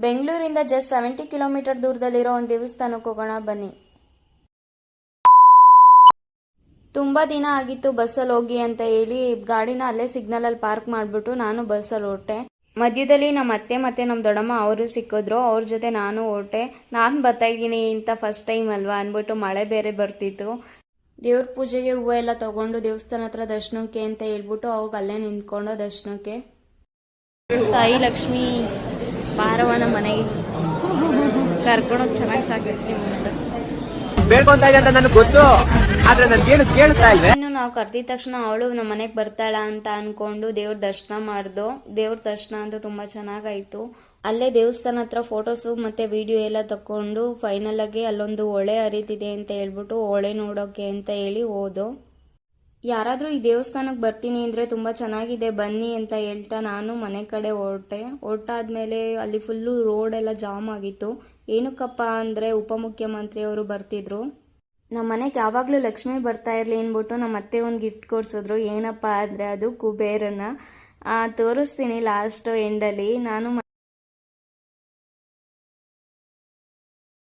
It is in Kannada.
ಬೆಂಗಳೂರಿಂದ ಜಸ್ಟ್ 70 ಕಿಲೋಮೀಟರ್ ದೂರದಲ್ಲಿರೋ ಒಂದು ದೇವಸ್ಥಾನಕ್ಕೆ ಹೋಗೋಣ ಬನ್ನಿ. ತುಂಬ ದಿನ ಆಗಿತ್ತು ಬಸ್ಸಲ್ಲಿ ಹೋಗಿ ಅಂತ ಹೇಳಿ ಗಾಡಿನ ಅಲ್ಲೇ ಸಿಗ್ನಲಲ್ಲಿ ಪಾರ್ಕ್ ಮಾಡಿಬಿಟ್ಟು ನಾನು ಬಸ್ಸಲ್ಲಿ ಹೊರಟೆ. ಮಧ್ಯದಲ್ಲಿ ನಮ್ಮ ಅತ್ತೆ ಮತ್ತು ನಮ್ಮ ದೊಡ್ಡಮ್ಮ ಅವರು ಸಿಕ್ಕಿದ್ರು. ಅವ್ರ ಜೊತೆ ನಾನು ಹೊರಟೆ. ನಾನು ಬರ್ತಾಯಿದ್ದೀನಿ ಇಂಥ ಫಸ್ಟ್ ಟೈಮ್ ಅಲ್ವಾ ಅಂದ್ಬಿಟ್ಟು ಮಳೆ ಬೇರೆ ಬರ್ತಿತ್ತು. ದೇವ್ರ ಪೂಜೆಗೆ ಹೂವು ಎಲ್ಲ ತೊಗೊಂಡು ದೇವಸ್ಥಾನ ಹತ್ರ ದರ್ಶನಕ್ಕೆ ಅಂತ ಹೇಳ್ಬಿಟ್ಟು ಅವಾಗ ಅಲ್ಲೇ ನಿಂತ್ಕೊಂಡು ದರ್ಶನಕ್ಕೆ. ತಾಯಿ ಲಕ್ಷ್ಮಿ ಬಾರವ ನಮ್ಮ ಮನೆಗೆ ಕರ್ಕೊಂಡೋಗಿ ಚೆನ್ನಾಗಿ ಸಾಕಿರ್ತೀವಿ ಅಂತ ನನಗೆ ಗೊತ್ತು. ಇನ್ನು ನಾವು ಕರ್ದಿದ ತಕ್ಷಣ ಅವಳು ನಮ್ಮ ಮನೆಗೆ ಬರ್ತಾಳ ಅಂತ ಅನ್ಕೊಂಡು ದೇವ್ರ ದರ್ಶನ ಮಾಡ್ದು. ದೇವ್ರ ದರ್ಶನ ಅಂತೂ ತುಂಬಾ ಚೆನ್ನಾಗಾಯ್ತು. ಅಲ್ಲೇ ದೇವಸ್ಥಾನ ಹತ್ರ ಫೋಟೋಸು ಮತ್ತೆ ವಿಡಿಯೋ ಎಲ್ಲ ತಕೊಂಡು ಫೈನಲ್ ಆಗಿ ಅಲ್ಲೊಂದು ಹೊಳೆ ಹರಿತಿದೆ ಅಂತ ಹೇಳ್ಬಿಟ್ಟು ಹೊಳೆ ನೋಡೋಕೆ ಅಂತ ಹೇಳಿ ಹೋದೋ. ಯಾರಾದರೂ ಈ ದೇವಸ್ಥಾನಕ್ಕೆ ಬರ್ತೀನಿ ಅಂದರೆ ತುಂಬ ಚೆನ್ನಾಗಿದೆ ಬನ್ನಿ ಅಂತ ಹೇಳ್ತಾ ನಾನು ಮನೆ ಕಡೆ ಹೊರಟಾದ್ಮೇಲೆ ಅಲ್ಲಿ ಫುಲ್ಲು ರೋಡ್ ಎಲ್ಲ ಜಾಮ್ ಆಗಿತ್ತು. ಏನಕ್ಕಪ್ಪ ಅಂದರೆ ಉಪಮುಖ್ಯಮಂತ್ರಿಯವರು ಬರ್ತಿದ್ರು. ನಮ್ಮ ಮನೆಗೆ ಯಾವಾಗಲೂ ಲಕ್ಷ್ಮಿ ಬರ್ತಾ ಇರಲಿ ಅಂದ್ಬಿಟ್ಟು ನಮ್ಮ ಅತ್ತೆ ಒಂದು ಗಿಫ್ಟ್ ಕೊಡಿಸಿದ್ರು. ಏನಪ್ಪ ಅಂದರೆ ಅದು ಕುಬೇರನ ತೋರಿಸ್ತೀನಿ ಲಾಸ್ಟ್ ಎಂಡಲ್ಲಿ. ನಾನು